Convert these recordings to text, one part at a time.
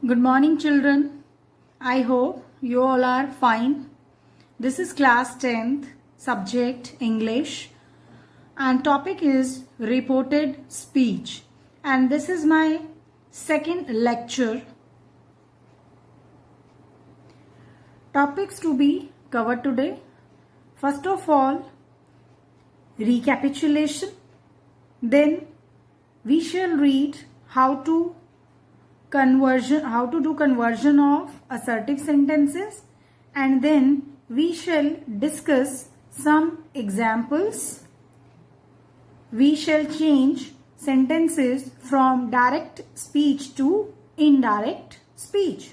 Good morning, children. I hope you all are fine. This is class 10th, subject English, and topic is reported speech. And this is my second lecture. Topics to be covered today. First of all, recapitulation. Then we shall read how to do conversion of assertive sentences, and then we shall discuss some examples. We shall change sentences from direct speech to indirect speech.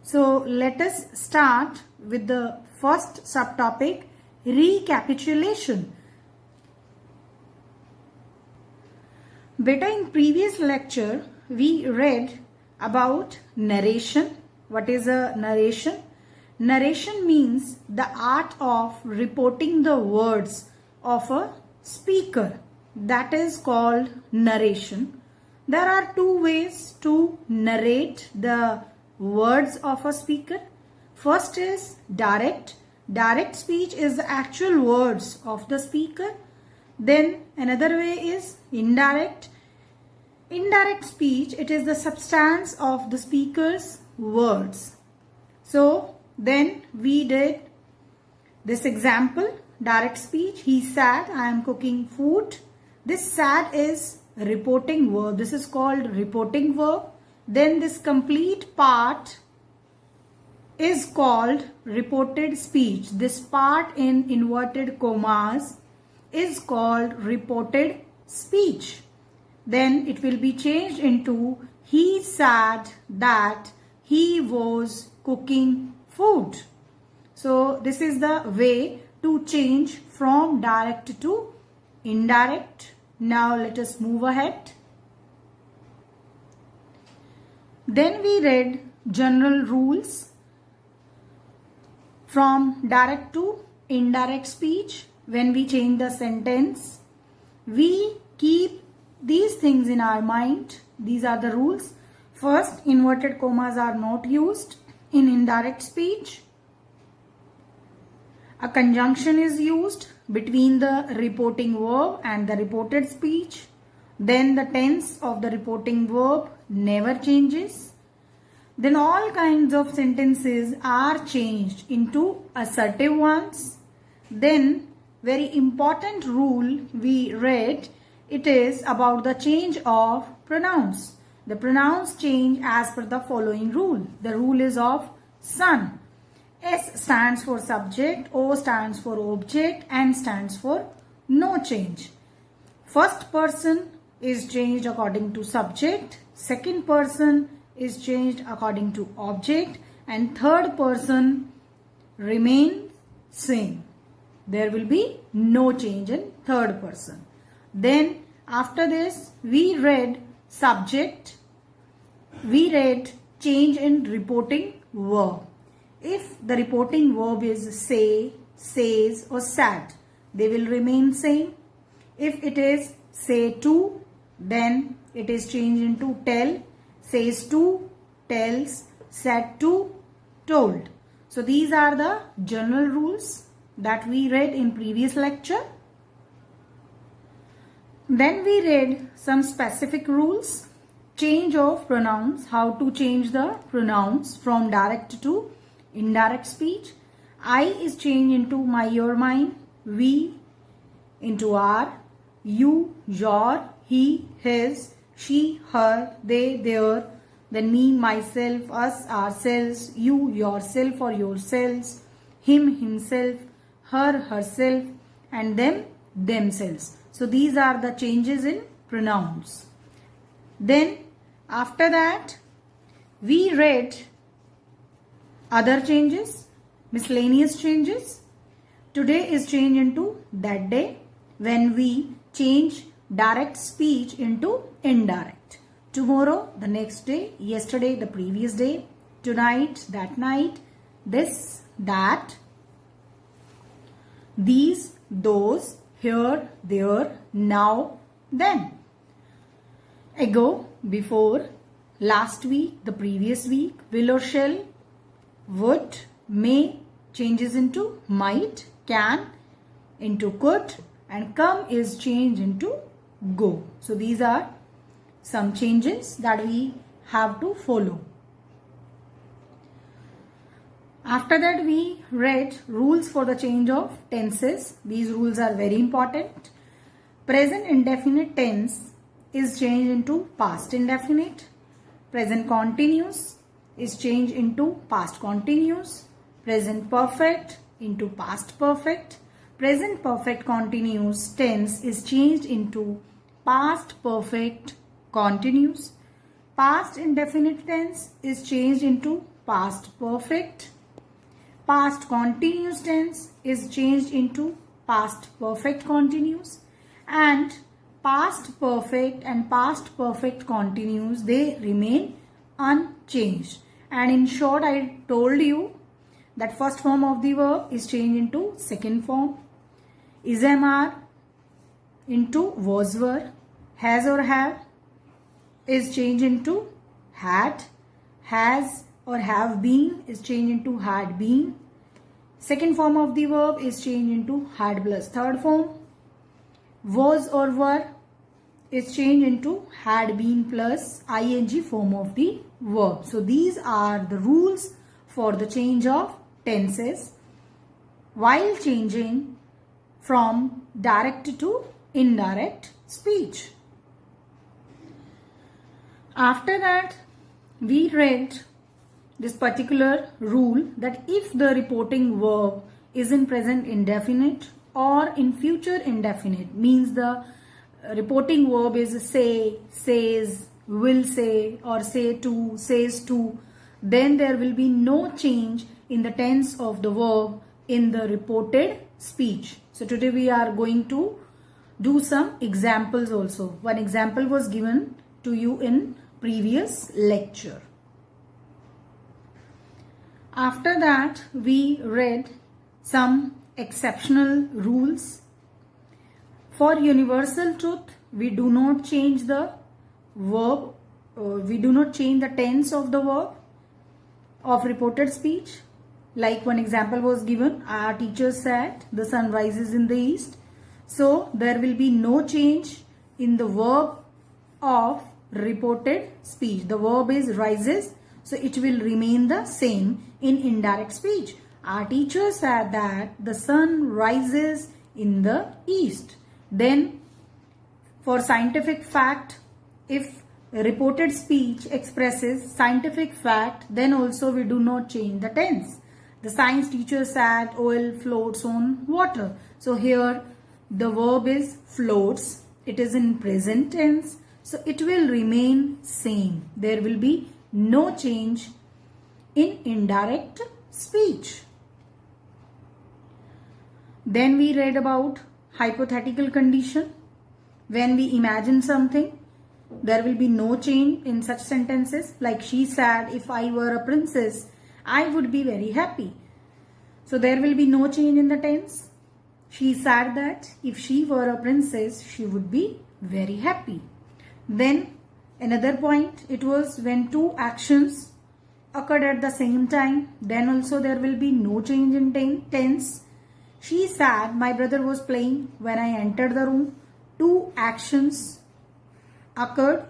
So let us start with the first subtopic, recapitulation. Beta, in previous lecture we read about narration. What is a narration? Narration means the art of reporting the words of a speaker. That is called narration. There are two ways to narrate the words of a speaker. First is direct. Direct speech is the actual words of the speaker. Then another way is indirect. Indirect speech, it is the substance of the speaker's words. So then we did this example, direct speech. He said, I am cooking food. This said is reporting verb. This is called reporting verb. Then this complete part is called reported speech. This part in inverted commas is called reported speech. Then it will be changed into he said that he was cooking food. So this is the way to change from direct to indirect. Now let us move ahead. Then we read general rules from direct to indirect speech. When we change the sentence, we keep these things in our mind. These are the rules. First, inverted commas are not used in indirect speech. A conjunction is used between the reporting verb and the reported speech. Then the tense of the reporting verb never changes. Then all kinds of sentences are changed into assertive ones. Then very important rule we read, it is about the change of pronouns. The pronouns change as per the following rule. The rule is of son. S stands for subject, O stands for object, N stands for no change. First person is changed according to subject, second person is changed according to object, and third person remains same. There will be no change in third person. Then after this we read subject, we read change in reporting verb. If the reporting verb is say, says or said, they will remain same. If it is say to, then it is changed into tell, says to, tells, said to, told. So these are the general rules that we read in previous lecture. Then we read some specific rules. Change of pronouns, how to change the pronouns from direct to indirect speech. I is changed into my, your, mine. We into our. You, your. He, his. She, her. They, their. Then me, myself. Us, ourselves. You, yourself or yourselves. Him, himself. Her, herself. And them, themselves. So these are the changes in pronouns. Then after that we read other changes, miscellaneous changes. Today is changed into that day, when we change direct speech into indirect. Tomorrow, the next day, yesterday, the previous day, tonight, that night, this, that, these, those, here, there, now, then. Ago, before, last week, the previous week. Will or shall, would, may changes into might, can into could, and come is changed into go. So these are some changes that we have to follow. After that, we read rules for the change of tenses. These rules are very important. Present indefinite tense is changed into past indefinite. Present continuous is changed into past continuous. Present perfect into past perfect. Present perfect continuous tense is changed into past perfect continuous. Past indefinite tense is changed into past perfect. Past continuous tense is changed into past perfect continuous, and past perfect and past perfect continuous, they remain unchanged. And in short, I told you that first form of the verb is changed into second form. Is, am, are into was, were. Has or have is changed into had. Has or have been is changed into had been. Second form of the verb is changed into had plus third form. Was or were is changed into had been plus ing form of the verb. So these are the rules for the change of tenses while changing from direct to indirect speech. After that, we read this particular rule that if the reporting verb is in present indefinite or in future indefinite, means the reporting verb is say, says, will say, or say to, says to, then there will be no change in the tense of the verb in the reported speech. So today we are going to do some examples also. One example was given to you in previous lecture. After that, we read some exceptional rules. For universal truth, we do not change the verb, we do not change the tense of the verb of reported speech. Like one example was given, our teacher said the sun rises in the east. So there will be no change in the verb of reported speech. The verb is rises, so it will remain the same in indirect speech. Our teacher said that the sun rises in the east. Then for scientific fact, if reported speech expresses scientific fact, then also we do not change the tense. The science teacher said oil floats on water. So here the verb is floats. It is in present tense. So it will remain same. There will be no change in indirect speech. Then we read about hypothetical condition. When we imagine something, there will be no change in such sentences. Like she said, if I were a princess, I would be very happy. So there will be no change in the tense. She said that if she were a princess, she would be very happy. Then another point, it was when two actions occurred at the same time, then also there will be no change in tense. She said my brother was playing when I entered the room. Two actions occurred.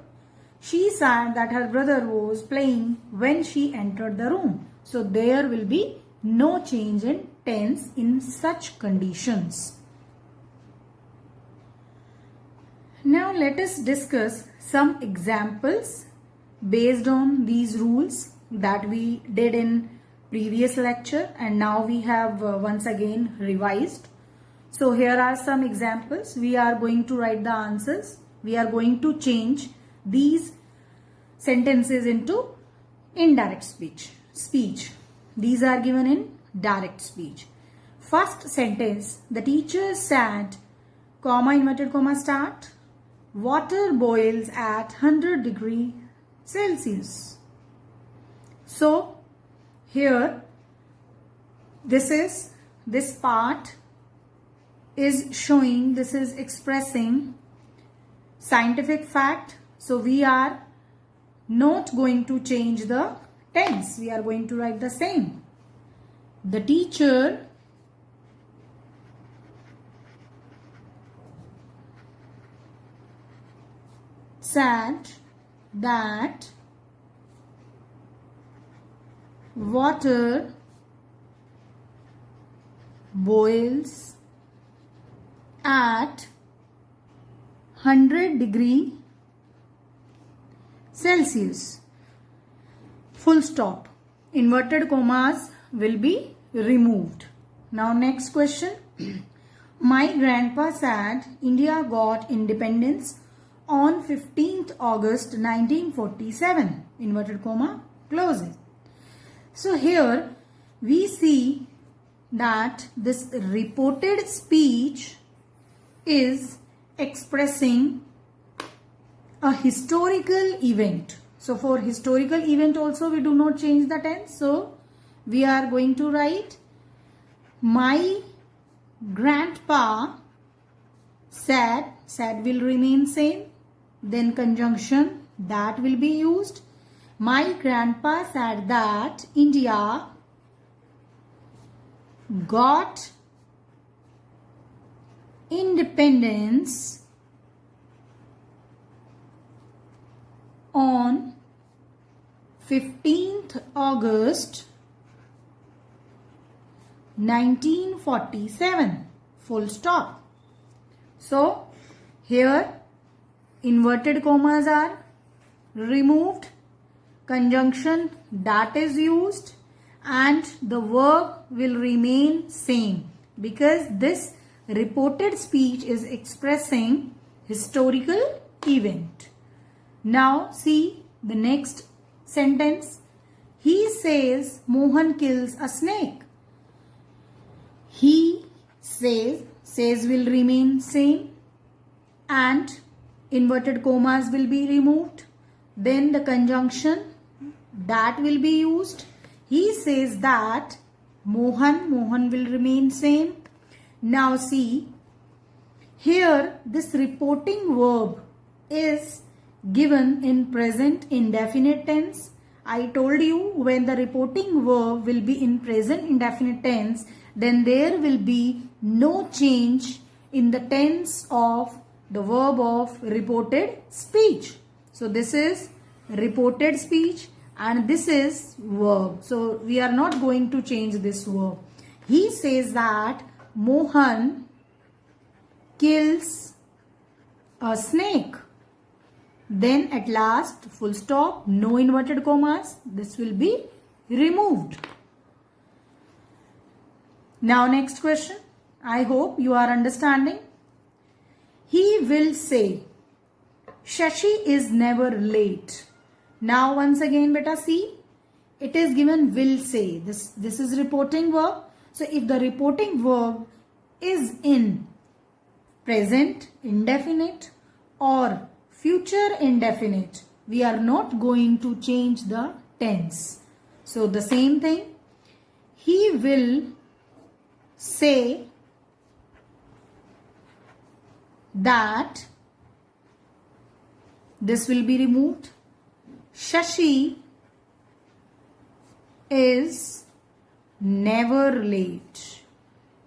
She said that her brother was playing when she entered the room. So there will be no change in tense in such conditions. Now let us discuss some examples based on these rules that we did in previous lecture, and now we have once again revised. So here are some examples. We are going to write the answers. We are going to change these sentences into indirect speech. These are given in direct speech. First sentence, the teacher said, comma, inverted comma, start, water boils at 100 degrees Celsius. So here this part is showing, this is expressing scientific fact. So we are not going to change the tense. We are going to write the same. The teacher said that water boils at 100 degree Celsius. Full stop. Inverted commas will be removed. Now next question. My grandpa said India got independence on 15th August 1947. Inverted comma closes. So here we see that this reported speech is expressing a historical event. So for historical event also we do not change the tense. So we are going to write my grandpa said. Said will remain same. Then conjunction that will be used. My grandpa said that India got independence on 15th August 1947. Full stop. So here inverted commas are removed, conjunction that is used, and the verb will remain same because this reported speech is expressing historical event. Now see the next sentence. He says Mohan kills a snake. He says will remain same and inverted commas will be removed. Then the conjunction that will be used. He says that Mohan will remain same. Now see here this reporting verb is given in present indefinite tense. I told you when the reporting verb will be in present indefinite tense, then there will be no change in the tense of the verb of reported speech. So this is reported speech and this is verb. So we are not going to change this verb. He says that Mohan kills a snake. Then at last, full stop, no inverted commas. This will be removed. Now next question. I hope you are understanding. He will say, Shashi is never late. Now once again beta see, it is given will say. This is reporting verb. So if the reporting verb is in present indefinite or future indefinite, we are not going to change the tense. So the same thing, he will say that, this will be removed. Shashi is never late.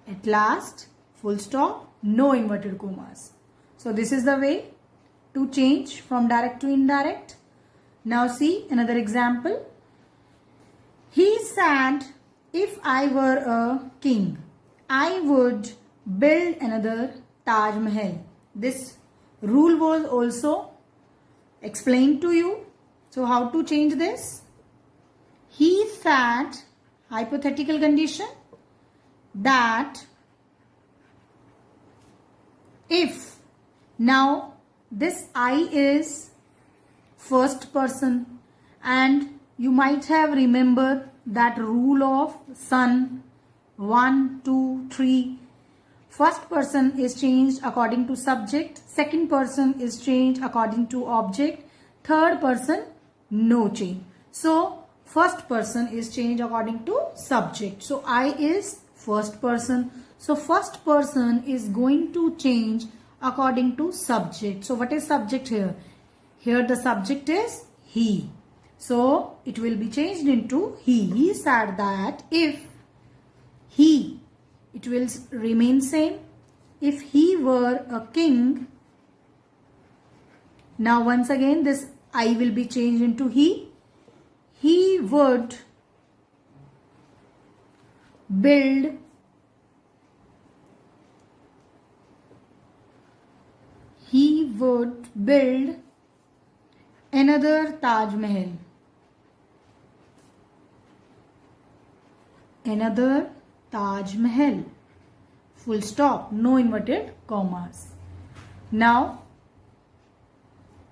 At last, full stop, no inverted commas. So this is the way to change from direct to indirect. Now see another example. He said, if I were a king, I would build another Taj Mahal. This rule was also explained to you. So how to change this? He said, hypothetical condition, that if, now this I is first person and you might have remembered that rule of son 1, 2, 3. First person is changed according to subject. Second person is changed according to object. Third person, no change. So first person is changed according to subject. So I is first person. So first person is going to change according to subject. So what is subject here? Here the subject is he. So it will be changed into he. He said that if he, it will remain same. If he were a king, now once again this I will be changed into he. He would build another Taj Mahal. Another Taj Mahal. Full stop. No inverted commas. Now,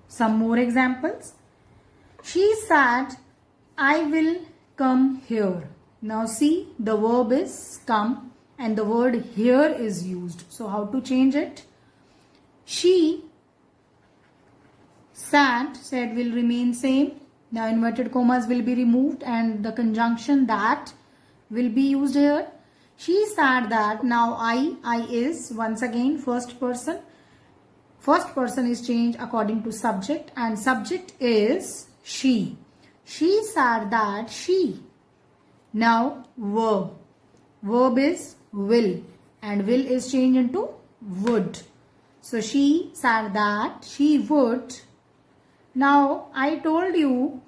some more examples. She said, I will come here. Now see, the verb is come and the word here is used. So how to change it? She said will remain same. Now inverted commas will be removed and the conjunction that will be used here. She said that. Now I is once again first person. First person is changed according to subject and subject is she. She said that she. Now verb. Verb is will and will is changed into would. So she said that she would. Now I told you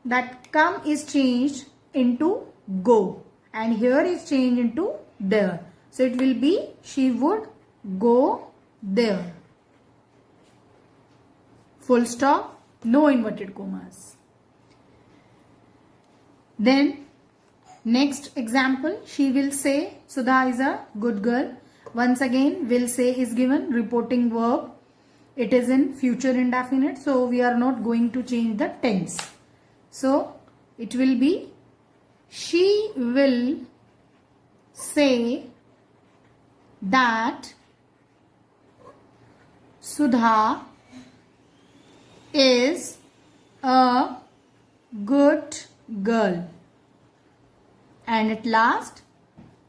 that come is changed into go and here is changed into there. So it will be she would go there. Full stop. No inverted commas. Then next example, she will say, Sudha is a good girl. Once again, will say is given, reporting verb. It is in future indefinite, so we are not going to change the tense. So it will be, she will say that Sudha is a good girl. And at last,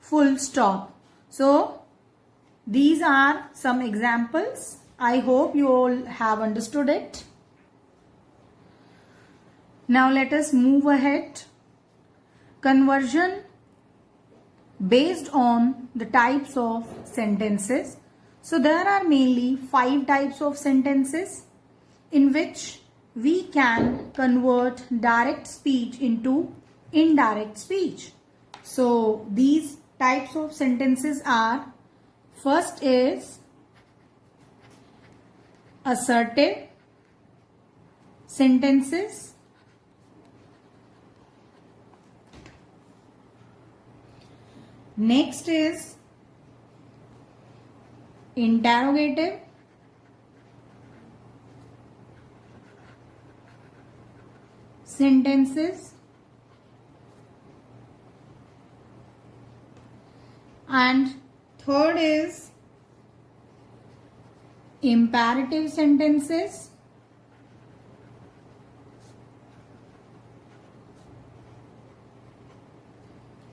full stop. So these are some examples. I hope you all have understood it. Now let us move ahead. Conversion based on the types of sentences. So there are mainly 5 types of sentences in which we can convert direct speech into indirect speech. So these types of sentences are, first is assertive sentences. Next is interrogative. Sentences. And third is imperative sentences.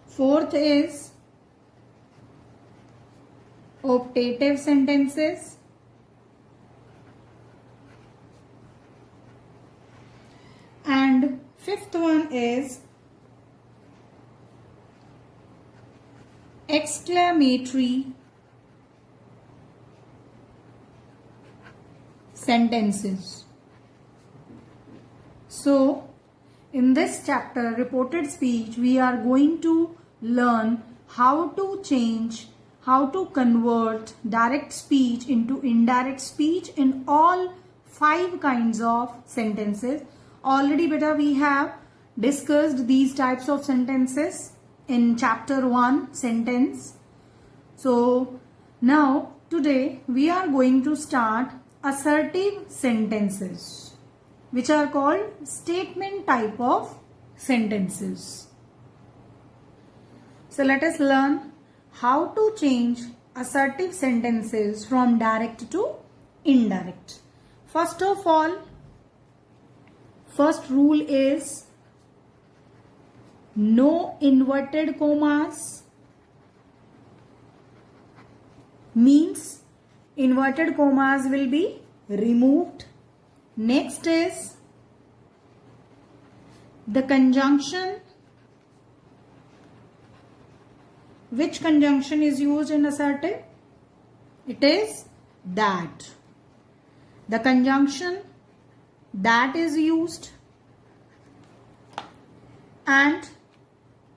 Fourth is optative sentences. And fifth one is exclamatory sentences. So in this chapter, reported speech, we are going to learn how to change, how to convert direct speech into indirect speech in all 5 kinds of sentences. Already beta we have discussed these types of sentences in chapter 1, sentence. So now today we are going to start assertive sentences, which are called statement type of sentences. So let us learn how to change assertive sentences from direct to indirect. First of all, first rule is no inverted commas. Means inverted commas will be removed. Next is the conjunction, which conjunction is used in assertive? It is that. The conjunction that is used. And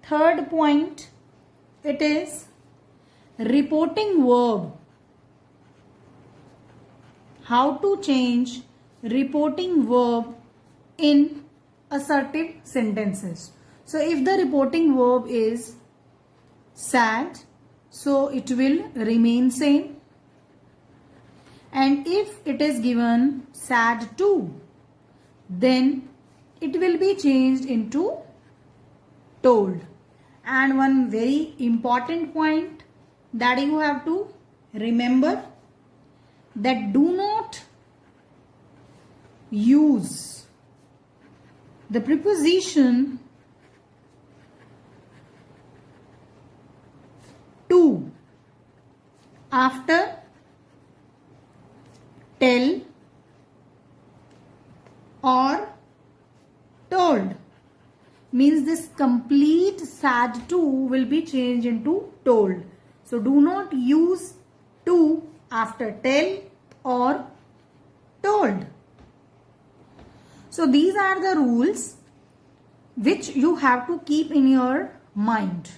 third point, it is reporting verb. How to change reporting verb in assertive sentences. So if the reporting verb is sad, so it will remain same. And if it is given sad too, then it will be changed into told. And one very important point that you have to remember, that do not use the preposition to after tell or told. Means this complete sad to will be changed into told. So do not use to after tell or told. So these are the rules which you have to keep in your mind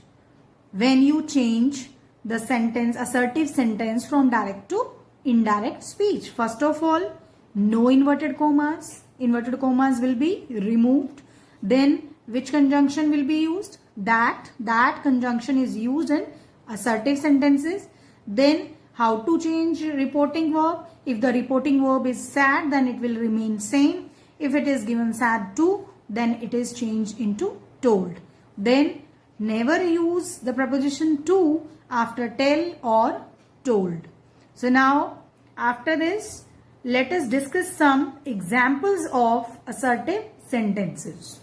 when you change the sentence, assertive sentence, from direct to indirect speech. First of all, no inverted commas. Inverted commas will be removed. Then which conjunction will be used? That. That conjunction is used in assertive sentences. Then how to change reporting verb? If the reporting verb is sad, then it will remain same. If it is given sad to, then it is changed into told. Then never use the preposition to after tell or told. So now after this, let us discuss some examples of assertive sentences.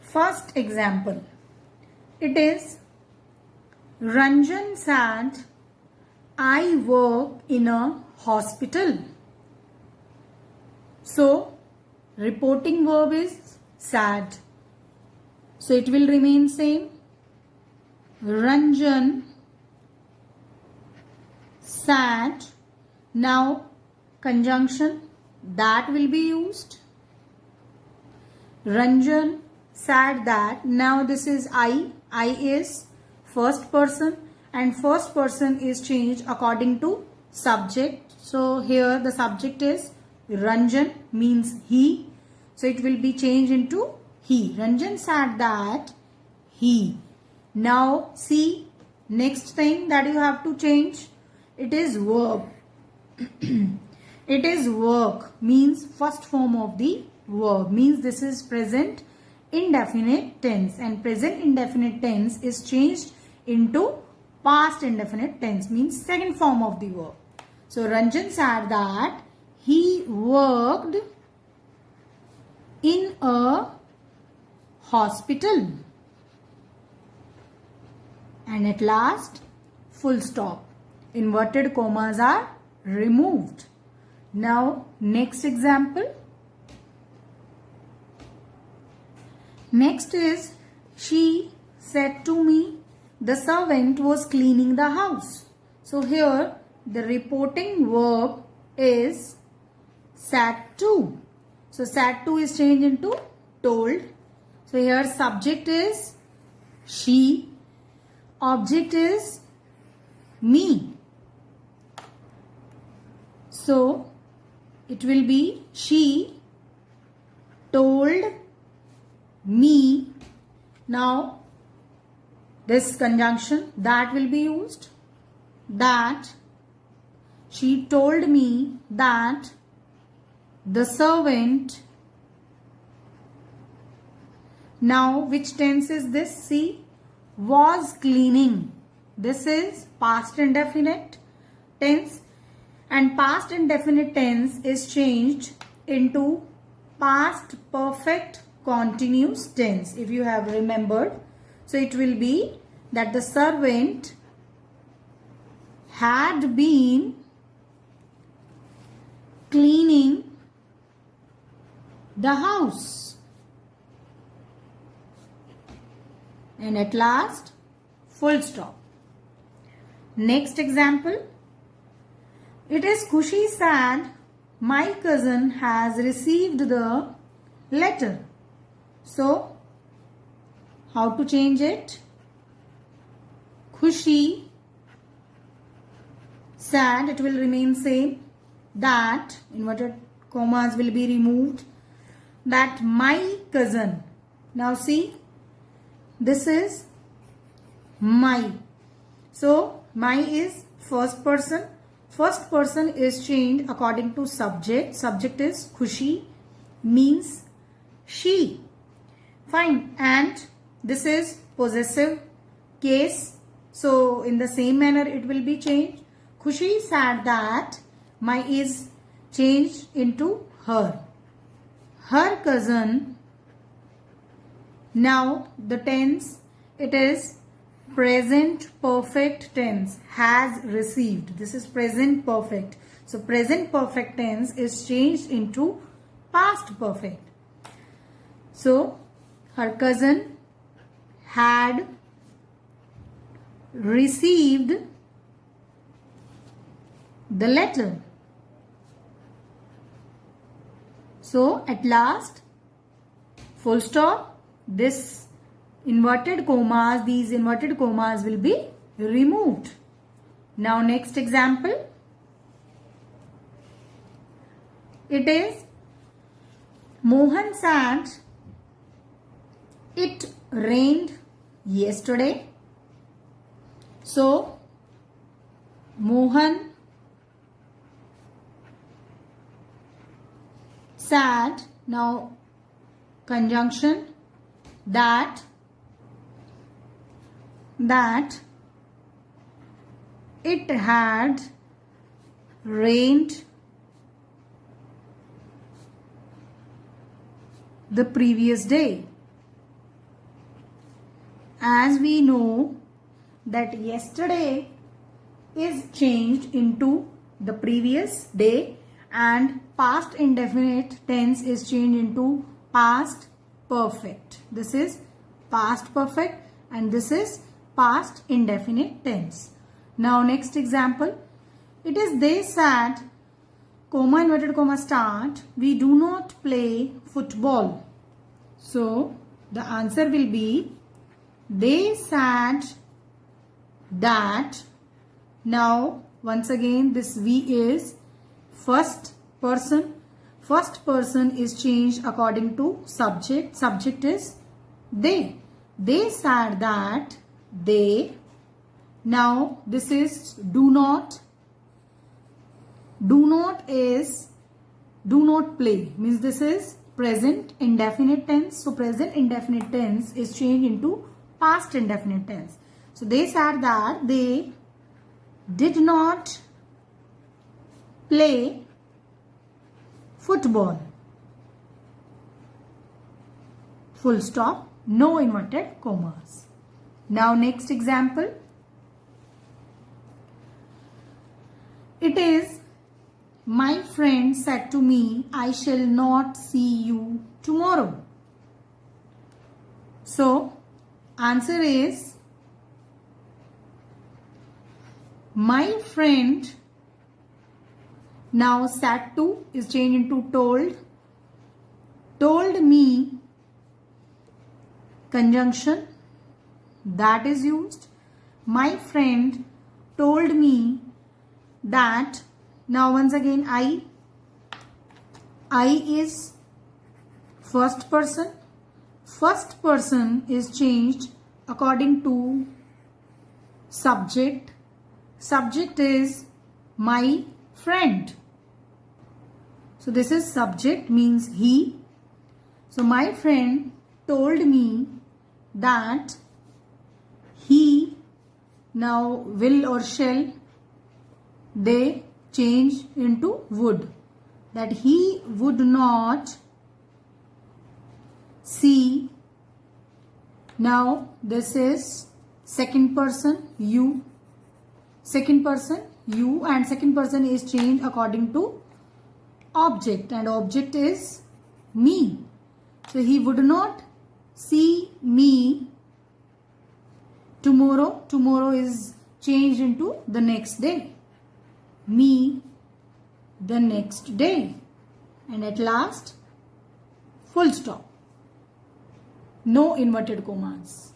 First example, it is Ranjan said, I work in a hospital. So reporting verb is sad. So it will remain same. Ranjan said. Now conjunction that will be used. Ranjan said that. Now this is I. I is first person and first person is changed according to subject. So here the subject is Ranjan, means he. So it will be changed into he. Ranjan said that he. Now see, next thing that you have to change, it is verb. It is work, means first form of the verb, means this is present indefinite tense, and present indefinite tense is changed into past indefinite tense, means second form of the verb. So Ranjan said that he worked in a hospital. And at last, full stop. Inverted commas are removed. Now next example. Next is, she said to me, the servant was cleaning the house. So here the reporting verb is said to. So said to is changed into told. So here subject is she, object is me. So it will be she told me. Now this conjunction that will be used. That she told me that the servant. Now which tense is this? See, was cleaning. This is past indefinite tense, and past indefinite tense is changed into past perfect continuous tense, if you have remembered. So it will be that the servant had been cleaning the house. And at last, full stop. Next example. It is Khushi sad. My cousin has received the letter. So, how to change it? Khushi sad, it will remain same. That, inverted commas will be removed. That my cousin. Now see, this is my. So, my is first person. First person is changed according to subject. Subject is Khushi, means she. Fine. And this is possessive case. So, in the same manner it will be changed. Khushi said that my is changed into her. Her cousin. Now the tense, it is present perfect tense, has received. This is present perfect. So present perfect tense is changed into past perfect. So her cousin had received the letter. So at last, full stop, this inverted commas, these inverted commas will be removed. Now next example. It is Mohan said it rained yesterday. So Mohan said, now conjunction, that it had rained the previous day. As we know that yesterday is changed into the previous day and past indefinite tense is changed into past perfect. This is past perfect and this is past indefinite tense. Now next example. It is they said, comma inverted comma start, we do not play football. So the answer will be they said that. Now once again this we is first person. First person is changed according to subject. Subject is they. They said that they. Now this is do not. Do not is do not play. Means this is present indefinite tense. So present indefinite tense is changed into past indefinite tense. So they said that they did not play football. Full stop. No inverted commas. Now next example. It is my friend said to me, I shall not see you tomorrow. So answer is my friend. Now said to is changed into told. Told me, conjunction, that is used. My friend told me that. Now once again I is first person. First person is changed according to subject. Subject is my friend. So this is subject, means he. So my friend told me that he. Now will or shall, they change into would. That he would not see. Now this is second person, you. Second person, you, and second person is changed according to object, and object is me. So he would not see me tomorrow. Tomorrow is changed into the next day. Me the next day. And at last, full stop. No inverted commas.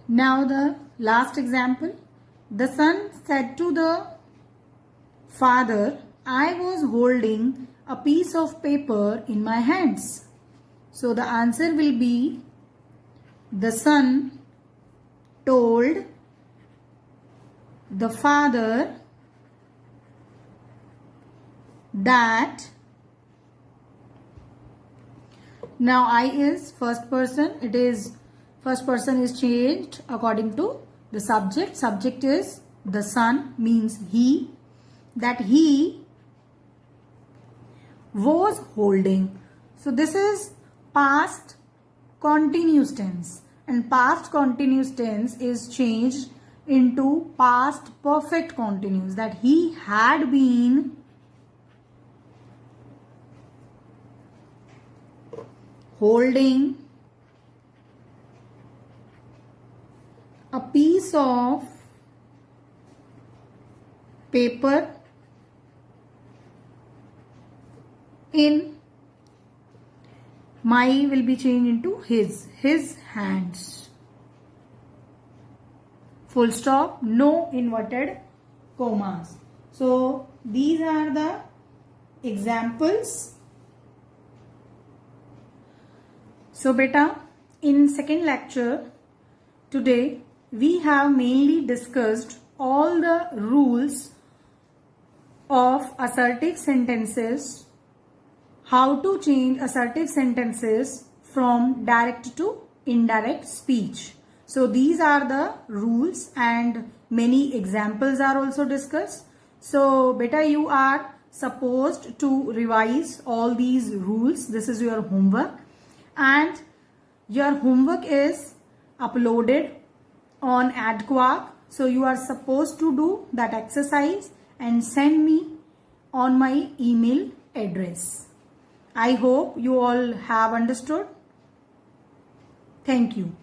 Now the last example. The son said to the father, I was holding a piece of paper in my hands. So the answer will be, the son told the father that. Now I is first person. It is first person is changed according to the subject. Subject is the son, means he. That he was holding. So this is past continuous tense, and past continuous tense is changed into past perfect continuous, that he had been holding a piece of paper in, my will be changed into his hands. Full stop, no inverted commas. So these are the examples. So beta, in second lecture today we have mainly discussed all the rules of assertive sentences, how to change assertive sentences from direct to indirect speech. So these are the rules and many examples are also discussed. So beta, you are supposed to revise all these rules. This is your homework, and your homework is uploaded on AdQuark. So you are supposed to do that exercise and send me on my email address. I hope you all have understood. Thank you.